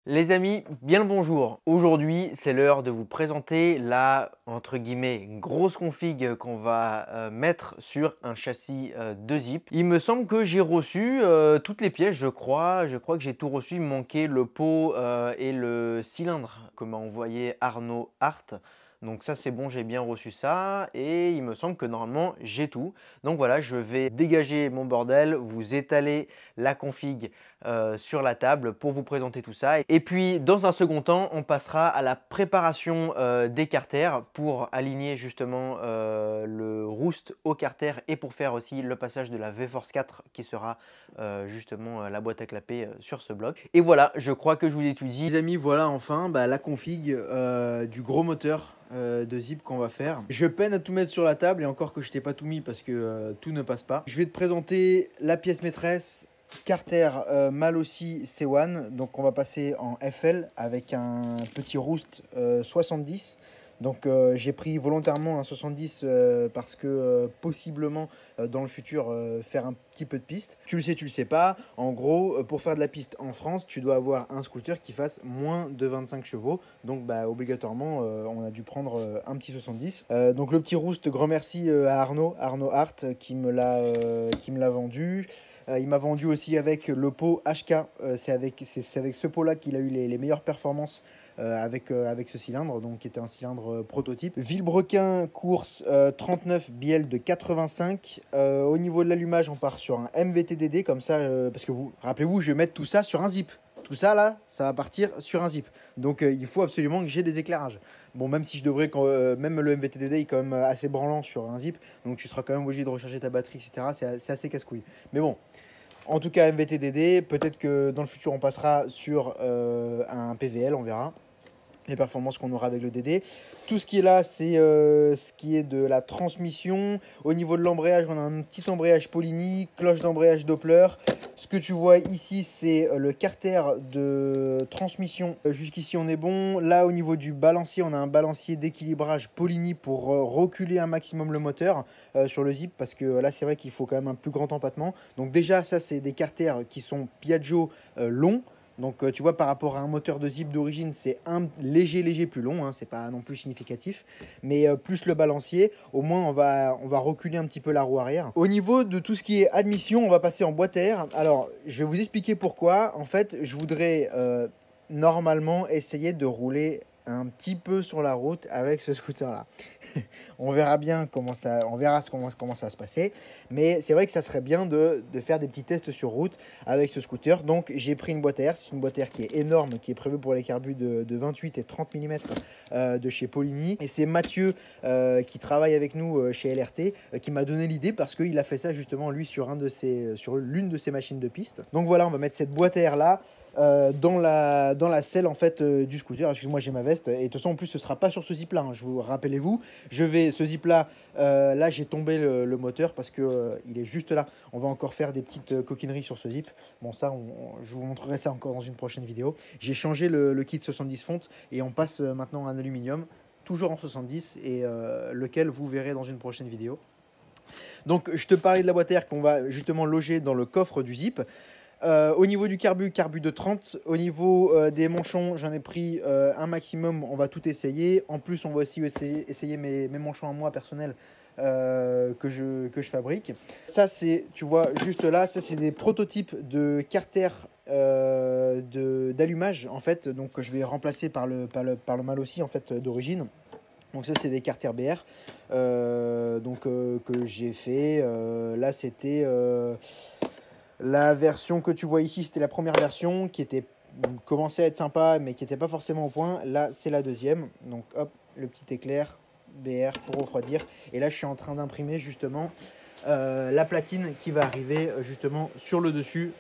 Les amis, bien le bonjour. Aujourd'hui, c'est l'heure de vous présenter la, entre guillemets, grosse config qu'on va mettre sur un châssis de Zip. Il me semble que j'ai reçu toutes les pièces, je crois. Je crois que j'ai tout reçu. Il me manquait le pot et le cylindre que m'a envoyé Arnaud Hart. Donc ça c'est bon, j'ai bien reçu ça et il me semble que normalement j'ai tout. Donc voilà, je vais dégager mon bordel, vous étaler la config sur la table pour vous présenter tout ça. Et puis dans un second temps, on passera à la préparation des carters pour aligner justement le roost au carter et pour faire aussi le passage de la V-Force 4 qui sera justement la boîte à clapper sur ce bloc. Et voilà, je crois que je vous ai tout dit. Les amis, voilà enfin la config du gros moteur de Zip qu'on va faire. Je peine à tout mettre sur la table et encore que je t'ai pas tout mis parce que tout ne passe pas. Je vais te présenter la pièce maîtresse, carter Malossi C1. Donc on va passer en FL avec un petit roost 70. Donc j'ai pris volontairement un 70 parce que possiblement dans le futur faire un petit peu de piste. Tu le sais, tu le sais pas. En gros, pour faire de la piste en France, tu dois avoir un scooter qui fasse moins de 25 chevaux. Donc obligatoirement, on a dû prendre un petit 70. Donc le petit roost, grand merci à Arnaud Hart qui me l'a vendu. Il m'a vendu aussi avec le pot HK. C'est avec ce pot-là qu'il a eu les meilleures performances avec ce cylindre, donc qui était un cylindre prototype. Villebrequin course 39 bielle de 85. Au niveau de l'allumage, on part sur un MVTDD comme ça, parce que rappelez-vous, je vais mettre tout ça sur un zip. Tout ça là, ça va partir sur un zip. Donc il faut absolument que j'ai des éclairages. Bon, même si je devrais, même le MVTDD est quand même assez branlant sur un zip, donc tu seras quand même obligé de recharger ta batterie, etc. C'est assez casse-couille. Mais bon, en tout cas MVTDD, peut-être que dans le futur on passera sur un PVL, on verra les performances qu'on aura avec le DD. Tout ce qui est là, c'est ce qui est de la transmission. Au niveau de l'embrayage, on a un petit embrayage Polini, cloche d'embrayage Doppler. Ce que tu vois ici, c'est le carter de transmission. Jusqu'ici, on est bon. Là, au niveau du balancier, on a un balancier d'équilibrage Polini pour reculer un maximum le moteur sur le zip, parce que là, c'est vrai qu'il faut quand même un plus grand empattement. Donc déjà, ça, c'est des carters qui sont Piaggio longs. Donc tu vois, par rapport à un moteur de Zip d'origine, c'est un léger plus long, hein, c'est pas non plus significatif. Mais plus le balancier, au moins on va reculer un petit peu la roue arrière. Au niveau de tout ce qui est admission, on va passer en boîte à air. Alors, je vais vous expliquer pourquoi. En fait, je voudrais normalement essayer de rouler un petit peu sur la route avec ce scooter là. On verra bien comment ça va se passer, mais c'est vrai que ça serait bien de faire des petits tests sur route avec ce scooter. Donc j'ai pris une boîte à air, c'est une boîte à air qui est énorme, qui est prévue pour les carbus de 28 et 30 mm de chez Polini, et c'est Mathieu qui travaille avec nous chez LRT qui m'a donné l'idée, parce qu'il a fait ça justement lui sur l'une de ses machines de piste. Donc voilà, on va mettre cette boîte à air là dans la selle en fait du scooter. Excusez-moi, j'ai ma veste. Et de toute façon, en plus, ce sera pas sur ce zip là, hein. Je vous rappelez-vous, ce zip là, là j'ai tombé le moteur parce que il est juste là. On va encore faire des petites coquineries sur ce zip. Bon, ça, je vous montrerai ça encore dans une prochaine vidéo. J'ai changé le kit 70 fonte et on passe maintenant à un aluminium, toujours en 70, et lequel vous verrez dans une prochaine vidéo. Donc, je te parlais de la boîte à air qu'on va justement loger dans le coffre du zip. Au niveau du carbu de 30. Au niveau des manchons, j'en ai pris un maximum. On va tout essayer. En plus, on va aussi essayer mes manchons à moi personnels que je fabrique. Ça, c'est, tu vois, juste là, ça, c'est des prototypes de carter d'allumage, en fait. Donc, que je vais remplacer par le Malossi, en fait, d'origine. Donc ça, c'est des carters BR que j'ai fait. Là, c'était... la version que tu vois ici, c'était la première version qui commençait à être sympa, mais qui n'était pas forcément au point. Là, c'est la deuxième. Donc, hop, le petit éclair BR pour refroidir. Et là, je suis en train d'imprimer justement la platine qui va arriver justement sur le dessus.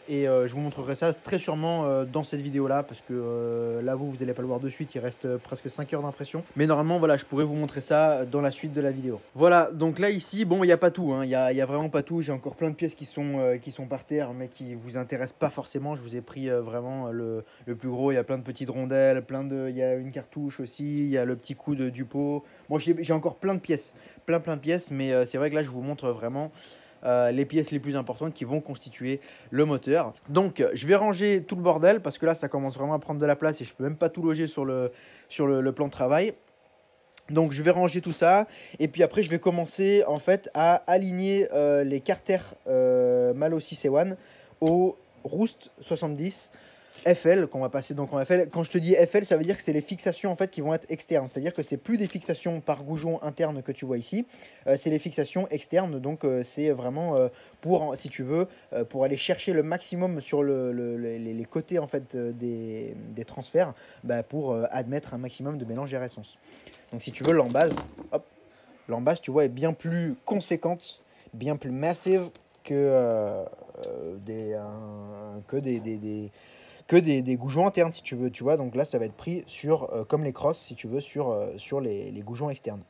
Et je vous montrerai ça très sûrement dans cette vidéo là, parce que là vous n'allez pas le voir de suite, il reste presque 5 heures d'impression, mais normalement voilà, je pourrais vous montrer ça dans la suite de la vidéo. Voilà, donc là ici, bon, il n'y a pas tout, hein. Il y a vraiment pas tout. J'ai encore plein de pièces qui sont par terre, mais qui vous intéressent pas forcément. Je vous ai pris vraiment le plus gros. Il y a plein de petites rondelles, il y a une cartouche aussi, il y a le petit coude du pot. Moi j'ai encore plein de pièces, plein de pièces, mais c'est vrai que là je vous montre vraiment les pièces les plus importantes qui vont constituer le moteur. Donc je vais ranger tout le bordel parce que là ça commence vraiment à prendre de la place et je peux même pas tout loger sur le plan de travail. Donc je vais ranger tout ça et puis après je vais commencer en fait à aligner les carters Malossi C1 au Roost 70 FL qu'on va passer donc en FL. Quand je te dis FL, ça veut dire que c'est les fixations en fait qui vont être externes, c'est-à-dire que c'est plus des fixations par goujon interne que tu vois ici, c'est les fixations externes. Donc c'est vraiment pour, si tu veux, pour aller chercher le maximum sur les côtés en fait des transferts, bah, pour admettre un maximum de mélange air essence. Donc si tu veux, l'embase, hop, l'embase, tu vois, est bien plus conséquente, bien plus massive que des goujons internes, si tu veux, tu vois. Donc là, ça va être pris sur, comme les crosses, si tu veux, sur les goujons externes.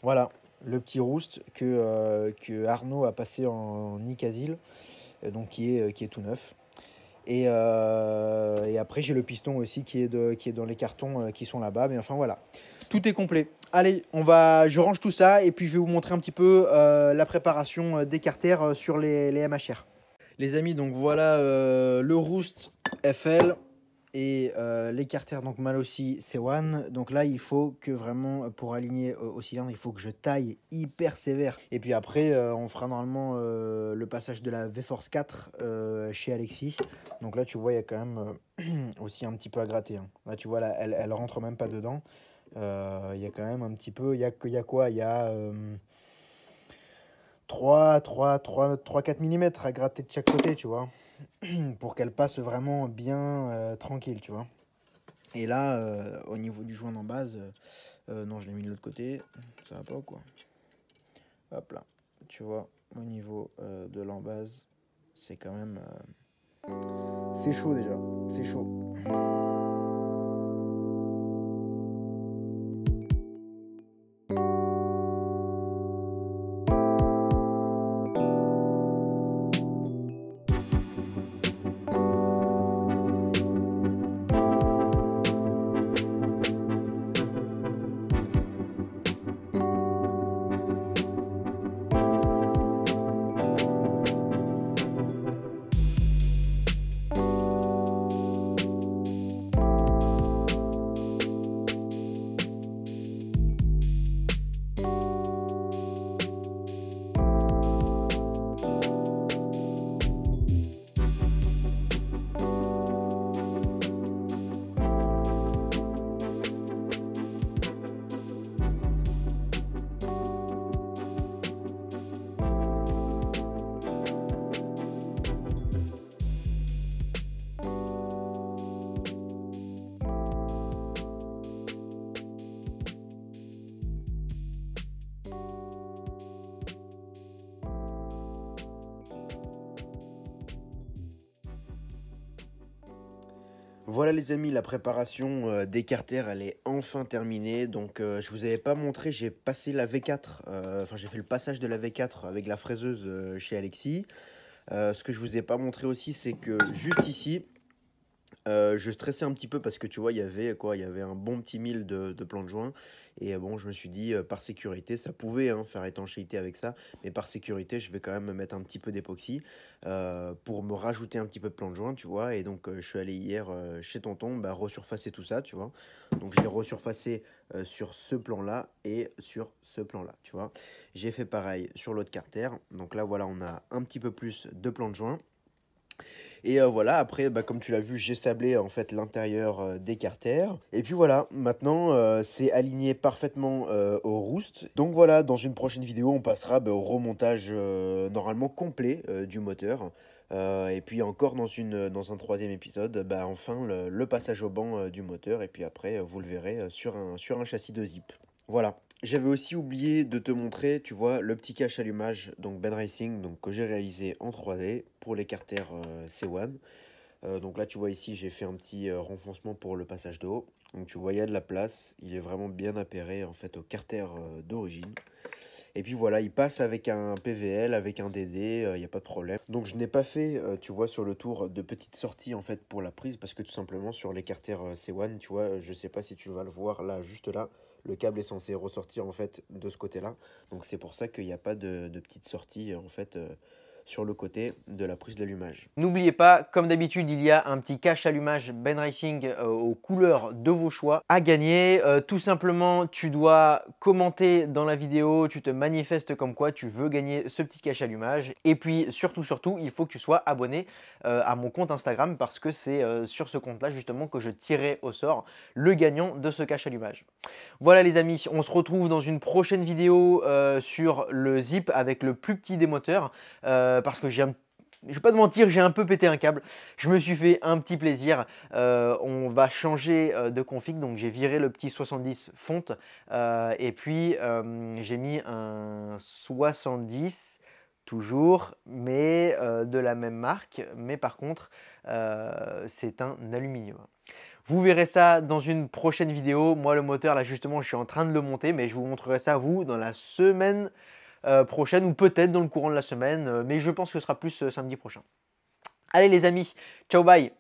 Voilà, le petit roost que Arnaud a passé en Nicasil, donc qui est tout neuf. Et après, j'ai le piston aussi qui est dans les cartons qui sont là-bas. Mais enfin, voilà. Tout est complet. Allez, je range tout ça et puis je vais vous montrer un petit peu la préparation des carters sur les MHR. Les amis, donc voilà le Roost FL et les carters donc Malossi C1. Donc là, il faut que vraiment, pour aligner au cylindre, il faut que je taille hyper sévère. Et puis après, on fera normalement le passage de la V-Force 4 chez Alexis. Donc là, tu vois, il y a quand même aussi un petit peu à gratter, hein. Là, tu vois, là, elle rentre même pas dedans. Il y a quand même un petit peu, il y a quoi? Il y a 3-4 mm à gratter de chaque côté, tu vois, pour qu'elle passe vraiment bien tranquille, tu vois. Et là, au niveau du joint en base, non, je l'ai mis de l'autre côté, ça va pas ou quoi? Hop là, tu vois, au niveau de l'embase, c'est quand même... c'est chaud déjà, c'est chaud. Voilà les amis, la préparation des carters, elle est enfin terminée. Donc je vous avais pas montré, j'ai passé la V4, enfin j'ai fait le passage de la V4 avec la fraiseuse chez Alexis. Ce que je vous ai pas montré aussi, c'est que juste ici, je stressais un petit peu parce que tu vois, il y avait un bon petit mille de plans de joint. Et bon, je me suis dit, par sécurité, ça pouvait hein, faire étanchéité avec ça, mais par sécurité, je vais quand même me mettre un petit peu d'époxy pour me rajouter un petit peu de plans de joint, tu vois. Et donc, je suis allé hier chez Tonton, bah, resurfacer tout ça, tu vois. Donc, je l'ai resurfacé sur ce plan-là et sur ce plan-là, tu vois. J'ai fait pareil sur l'autre carter. Donc là, voilà, on a un petit peu plus de plans de joint. Et voilà, après, bah, comme tu l'as vu, j'ai sablé en fait l'intérieur des carters. Et puis voilà, maintenant c'est aligné parfaitement au roost. Donc voilà, dans une prochaine vidéo, on passera bah, au remontage normalement complet du moteur. Et puis encore dans un troisième épisode, bah, enfin le passage au banc du moteur. Et puis après, vous le verrez sur un châssis de zip. Voilà. J'avais aussi oublié de te montrer, tu vois, le petit cache allumage, donc Ben Racing, donc, que j'ai réalisé en 3D pour les carters C1. Donc là, tu vois ici, j'ai fait un petit renfoncement pour le passage d'eau. Donc tu vois, il y a de la place. Il est vraiment bien appairé en fait au carter d'origine. Et puis voilà, il passe avec un PVL, avec un DD, il n'y a pas de problème. Donc je n'ai pas fait, tu vois, sur le tour de petites sorties en fait pour la prise parce que tout simplement sur les carters C1, tu vois, je sais pas si tu vas le voir là, juste là, le câble est censé ressortir en fait de ce côté-là. Donc c'est pour ça qu'il n'y a pas de petite sortie en fait sur le côté de la prise d'allumage. N'oubliez pas, comme d'habitude, il y a un petit cache allumage Ben Racing aux couleurs de vos choix à gagner. Tout simplement, tu dois commenter dans la vidéo, tu te manifestes comme quoi tu veux gagner ce petit cache allumage. Et puis surtout, il faut que tu sois abonné à mon compte Instagram parce que c'est sur ce compte-là justement que je tirerai au sort le gagnant de ce cache allumage. Voilà les amis, on se retrouve dans une prochaine vidéo sur le Zip avec le plus petit des moteurs parce que je vais pas te mentir, j'ai un peu pété un câble. Je me suis fait un petit plaisir. On va changer de config, donc j'ai viré le petit 70 fonte et puis j'ai mis un 70 toujours, mais de la même marque. Mais par contre, c'est un aluminium. Vous verrez ça dans une prochaine vidéo. Moi, le moteur, là, justement, je suis en train de le monter, mais je vous montrerai ça, vous, dans la semaine prochaine ou peut-être dans le courant de la semaine, mais je pense que ce sera plus samedi prochain. Allez les amis, ciao, bye!